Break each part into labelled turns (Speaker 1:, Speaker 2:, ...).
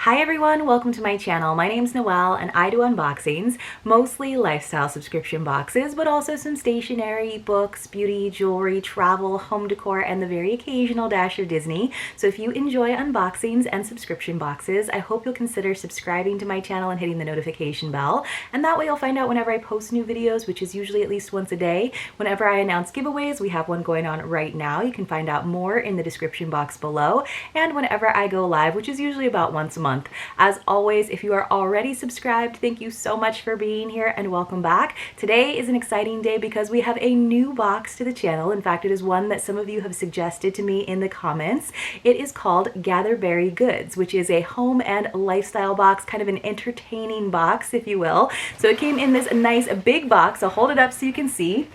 Speaker 1: Hi everyone, welcome to my channel. My name's Noelle and I do unboxings, mostly lifestyle subscription boxes, but also some stationery, books, beauty, jewelry, travel, home decor, and the very occasional dash of Disney. So if you enjoy unboxings and subscription boxes, I hope you'll consider subscribing to my channel and hitting the notification bell. And that way you'll find out whenever I post new videos, which is usually at least once a day. Whenever I announce giveaways, we have one going on right now. You can find out more in the description box below. And whenever I go live, which is usually about once a month. As always, if you are already subscribed, thank you so much for being here and welcome back. Today is an exciting day because we have a new box to the channel. In fact, it is one that some of you have suggested to me in the comments. It is called Gatherberry Goods, which is a home and lifestyle box, kind of an entertaining box, if you will. So it came in this nice big box. I'll hold it up so you can see.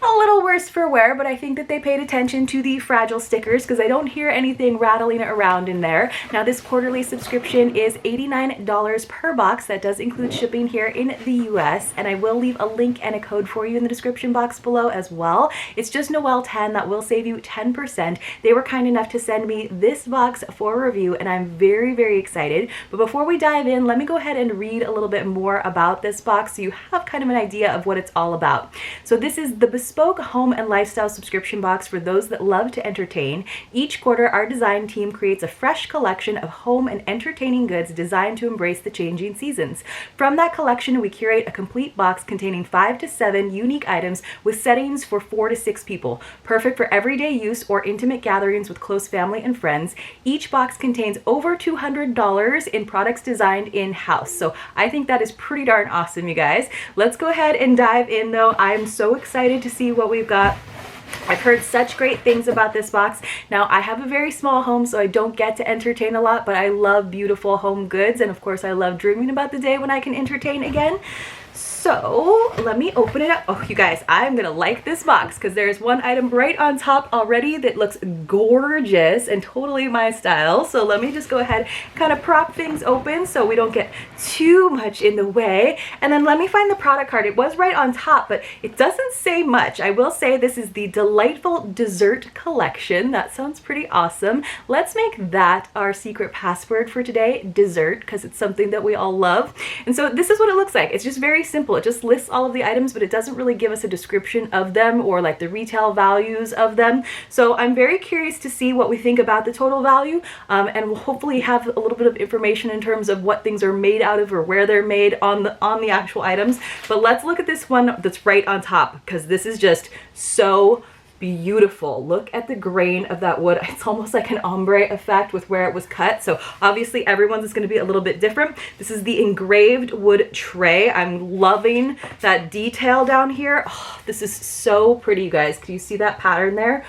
Speaker 1: A little worse for wear, but I think that they paid attention to the fragile stickers because I don't hear anything rattling around in there. Now this quarterly subscription is $89 per box. That does include shipping here in the US, and I will leave a link and a code for you in the description box below as well. It's just Noelle 10. That will save you 10%. They were kind enough to send me this box for review and I'm very, very excited. But before we dive in, let me go ahead and read a little bit more about this box so you have kind of an idea of what it's all about. So this is the bespoke home and lifestyle subscription box for those that love to entertain. Each quarter, our design team creates a fresh collection of home and entertaining goods designed to embrace the changing seasons. From that collection, we curate a complete box containing 5 to 7 unique items with settings for 4 to 6 people, perfect for everyday use or intimate gatherings with close family and friends. Each box contains over $200 in products designed in-house. So I think that is pretty darn awesome, you guys. Let's go ahead and dive in though. I'm so excited to see what we've got. I've heard such great things about this box. Now, I have a very small home, so I don't get to entertain a lot, but I love beautiful home goods, and of course, I love dreaming about the day when I can entertain again. So let me open it up. Oh, you guys, I'm gonna like this box because there's one item right on top already that looks gorgeous and totally my style. So let me just go ahead and kind of prop things open so we don't get too much in the way. And then let me find the product card. It was right on top, but it doesn't say much. I will say this is the Delightful Dessert Collection. That sounds pretty awesome. Let's make that our secret password for today, dessert, because it's something that we all love. And so this is what it looks like. It's just very simple. It just lists all of the items, but it doesn't really give us a description of them or like the retail values of them. So I'm very curious to see what we think about the total value, and we'll hopefully have a little bit of information in terms of what things are made out of or where they're made on the actual items. But let's look at this one that's right on top because this is just so beautiful. Look at the grain of that wood. It's almost like an ombre effect with where it was cut. So obviously everyone's is going to be a little bit different. This is the engraved wood tray. I'm loving that detail down here. Oh, this is so pretty, you guys. Can you see that pattern there?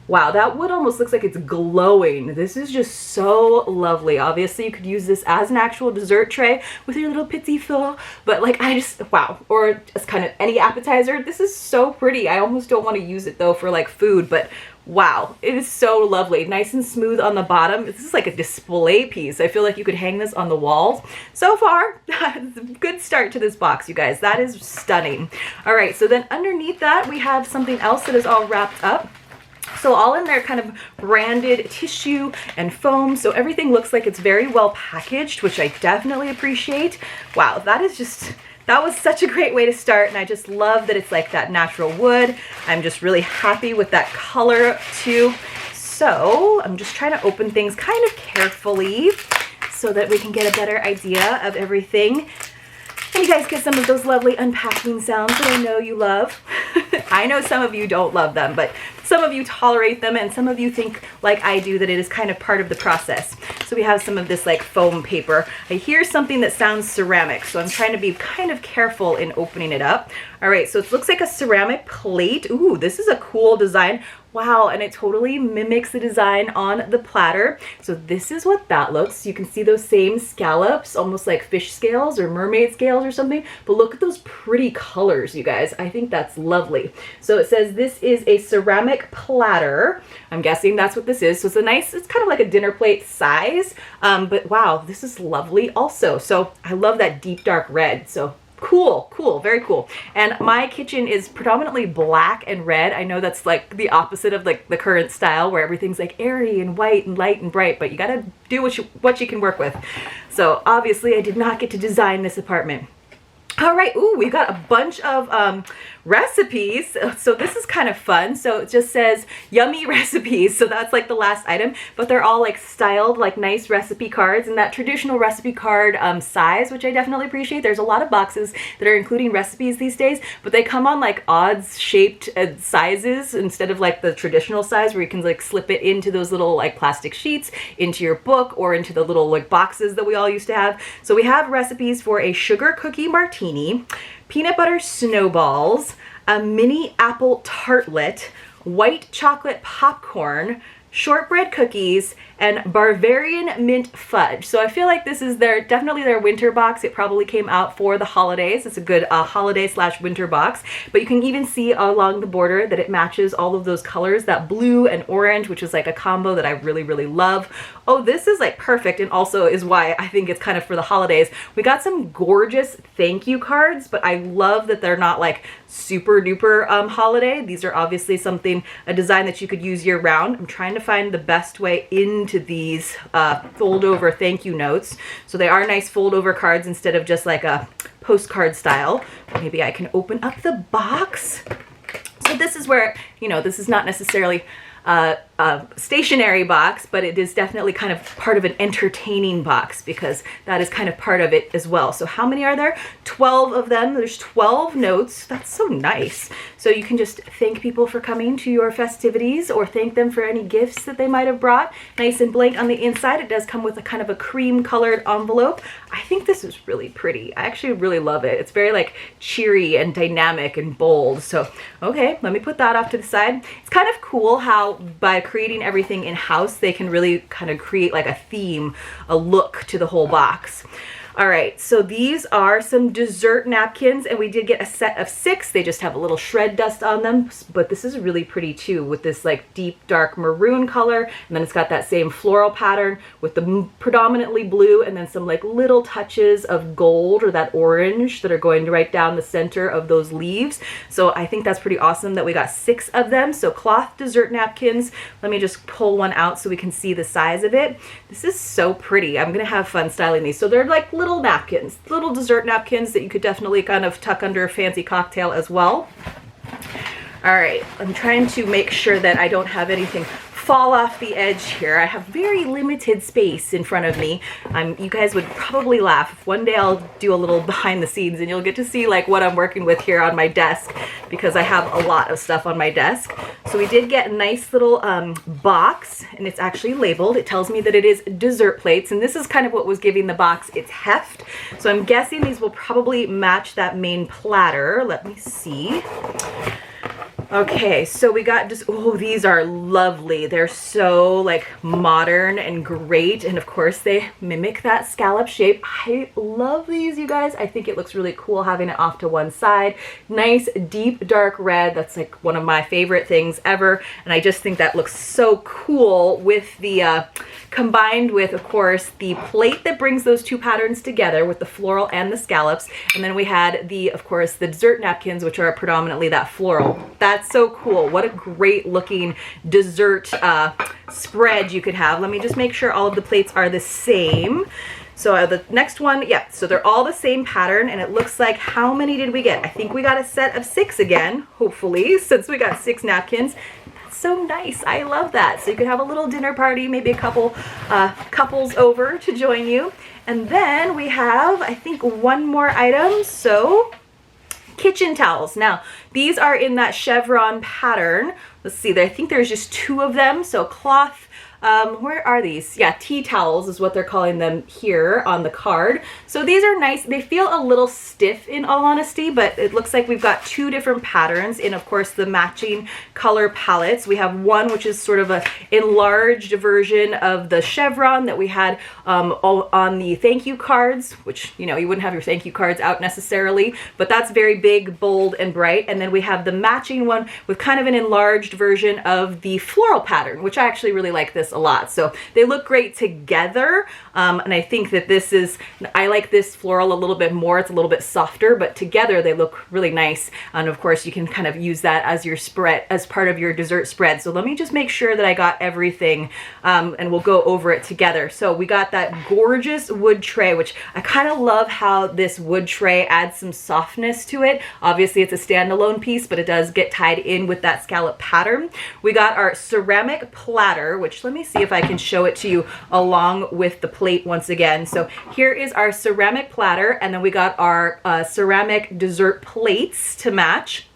Speaker 1: Wow, that wood almost looks like it's glowing. This is just so lovely. Obviously, you could use this as an actual dessert tray with your little petit four, but like wow. Or just kind of any appetizer. This is so pretty. I almost don't want to use it though for like food, but wow, it is so lovely. Nice and smooth on the bottom. This is like a display piece. I feel like you could hang this on the walls. So far, that's a good start to this box, you guys. That is stunning. All right, so then underneath that, we have something else that is all wrapped up. So all in there kind of branded tissue and foam. So everything looks like it's very well packaged, which I definitely appreciate. Wow, that was such a great way to start. And I just love that it's like that natural wood. I'm just really happy with that color too. So I'm just trying to open things kind of carefully so that we can get a better idea of everything. And you guys get some of those lovely unpacking sounds that I know you love. I know some of you don't love them, but some of you tolerate them and some of you think like I do that it is kind of part of the process. So we have some of this like foam paper. I hear something that sounds ceramic, so I'm trying to be kind of careful in opening it up. All right, so it looks like a ceramic plate. Ooh, this is a cool design. Wow, and it totally mimics the design on the platter. So this is what that looks. You can see those same scallops, almost like fish scales or mermaid scales or something. But look at those pretty colors, you guys. I think that's lovely. So it says this is a ceramic platter. I'm guessing that's what this is. So it's kind of like a dinner plate size. But wow, this is lovely also. So I love that deep dark red. So Cool, very cool. And my kitchen is predominantly black and red. I know that's like the opposite of like the current style where everything's like airy and white and light and bright, but you gotta do what you can work with. So obviously I did not get to design this apartment. All right, ooh, we've got a bunch of recipes. So this is kind of fun. So it just says yummy recipes. So that's like the last item, but they're all like styled like nice recipe cards and that traditional recipe card size, which I definitely appreciate. There's a lot of boxes that are including recipes these days, but they come on like odds shaped sizes instead of like the traditional size where you can like slip it into those little like plastic sheets into your book or into the little like boxes that we all used to have. So we have recipes for a sugar cookie martini, peanut butter snowballs, a mini apple tartlet, white chocolate popcorn, shortbread cookies, and Bavarian mint fudge. So I feel like this is definitely their winter box. It probably came out for the holidays. It's a good holiday/winter box, but you can even see along the border that it matches all of those colors, that blue and orange, which is like a combo that I really, really love. Oh, this is like perfect, and also is why I think it's kind of for the holidays. We got some gorgeous thank you cards, but I love that they're not like super duper holiday. These are obviously a design that you could use year round. I'm trying to find the best way into these fold over thank you notes. So they are nice fold over cards instead of just like a postcard style. Maybe I can open up the box. So this is where, you know, this is not necessarily a stationery box, but it is definitely kind of part of an entertaining box because that is kind of part of it as well. So how many are there? 12 of them. There's 12 notes. That's so nice. So you can just thank people for coming to your festivities or thank them for any gifts that they might have brought. Nice and blank on the inside. It does come with a kind of a cream colored envelope. I think this is really pretty. I actually really love it. It's very like cheery and dynamic and bold. So, okay, let me put that off to the side. It's kind of cool how by creating everything in-house, they can really kind of create like a theme, a look to the whole box. All right, so these are some dessert napkins, and we did get a set of 6. They just have a little shred dust on them, but this is really pretty too with this like deep dark maroon color, and then it's got that same floral pattern with the predominantly blue and then some like little touches of gold or that orange that are going right down the center of those leaves. So I think that's pretty awesome that we got 6 of them. So cloth dessert napkins. Let me just pull one out so we can see the size of it. This is so pretty. I'm gonna have fun styling these. So they're like little napkins, little dessert napkins that you could definitely kind of tuck under a fancy cocktail as well. All right, I'm trying to make sure that I don't have anything fall off the edge here. I have very limited space in front of me. You guys would probably laugh. One day I'll do a little behind the scenes and you'll get to see like what I'm working with here on my desk because I have a lot of stuff on my desk. So we did get a nice little box, and it's actually labeled. It tells me that it is dessert plates, and this is kind of what was giving the box its heft. So I'm guessing these will probably match that main platter. Let me see. Okay, so we got just, oh, these are lovely. They're so like modern and great. And of course they mimic that scallop shape. I love these, you guys. I think it looks really cool having it off to one side. Nice, deep, dark red. That's like one of my favorite things ever. And I just think that looks so cool with the, combined with, of course, the plate that brings those two patterns together with the floral and the scallops. And then we had the, of course, the dessert napkins, which are predominantly that floral. That's so cool. What a great looking dessert spread you could have. Let me just make sure all of the plates are the same. So the next one, yeah, so they're all the same pattern, and it looks like, how many did we get? I think we got a set of 6 again, hopefully, since we got 6 napkins. That's so nice. I love that. So you could have a little dinner party, maybe a couple couples over to join you. And then we have, I think, one more item. So kitchen towels. Now, these are in that chevron pattern. Let's see, I think there's just 2 of them. So cloth, where are these? Yeah, tea towels is what they're calling them here on the card. So these are nice. They feel a little stiff in all honesty, but it looks like we've got 2 different patterns in, of course, the matching color palettes. We have one which is sort of a enlarged version of the chevron that we had on the thank you cards, which, you know, you wouldn't have your thank you cards out necessarily, but that's very big, bold, and bright. And then we have the matching one with kind of an enlarged version of the floral pattern, which I actually really like this this a lot. So they look great together, and I think that this is, I like this floral a little bit more. It's a little bit softer, but together they look really nice. And of course you can kind of use that as your spread, as part of your dessert spread. So let me just make sure that I got everything, and we'll go over it together. So we got that gorgeous wood tray, which I kind of love how this wood tray adds some softness to it. Obviously it's a standalone piece, but it does get tied in with that scallop pattern. We got our ceramic platter, which let me see if I can show it to you along with the plate once again. So here is our ceramic platter, and then we got our ceramic dessert plates to match.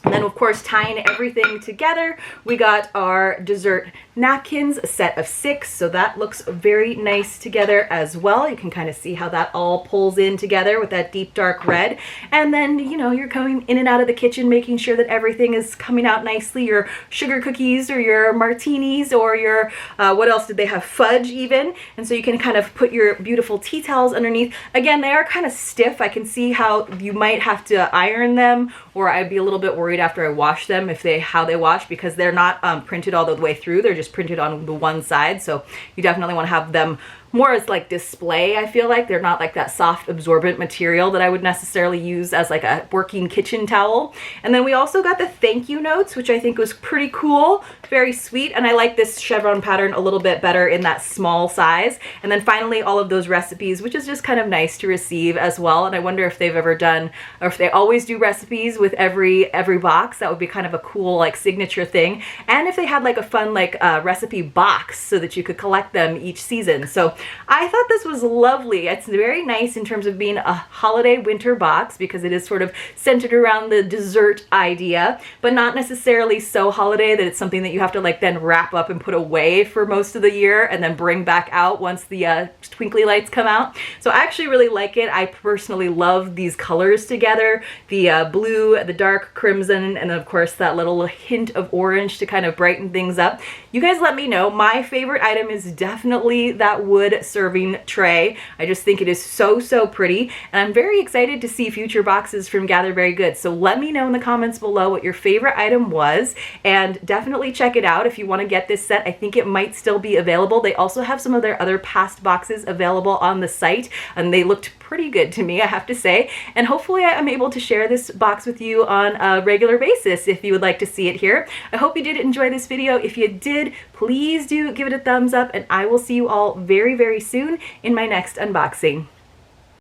Speaker 1: And then of course, tying everything together, we got our dessert napkins, a set of 6. So that looks very nice together as well. You can kind of see how that all pulls in together with that deep dark red. And then, you know, you're coming in and out of the kitchen, making sure that everything is coming out nicely. Your sugar cookies or your martinis or your, what else did they have? Fudge even. And so you can kind of put your beautiful tea towels underneath. Again, they are kind of stiff. I can see how you might have to iron them, or I'd be a little bit worried after I wash them how they wash, because they're not printed all the way through. They're just printed on the one side. So you definitely want to have them more as like display. I feel like they're not like that soft absorbent material that I would necessarily use as like a working kitchen towel. And then we also got the thank you notes, which I think was pretty cool, very sweet. And I like this chevron pattern a little bit better in that small size. And then finally, all of those recipes, which is just kind of nice to receive as well. And I wonder if they've ever done, or if they always do recipes with every box. That would be kind of a cool like signature thing. And if they had like a fun like recipe box so that you could collect them each season. So I thought this was lovely. It's very nice in terms of being a holiday winter box, because it is sort of centered around the dessert idea, but not necessarily so holiday that it's something that you have to like then wrap up and put away for most of the year and then bring back out once the twinkly lights come out. So I actually really like it. I personally love these colors together, the blue, the dark crimson, and of course that little hint of orange to kind of brighten things up. You guys let me know. My favorite item is definitely that wood serving tray. I just think it is so, so pretty, and I'm very excited to see future boxes from Gatherberry Goods. So let me know in the comments below what your favorite item was, and definitely check it out if you want to get this set. I think it might still be available. They also have some of their other past boxes available on the site, and they looked pretty good to me, I have to say. And hopefully I'm able to share this box with you on a regular basis if you would like to see it here. I hope you did enjoy this video. If you did, please do give it a thumbs up, and I will see you all very, very soon in my next unboxing.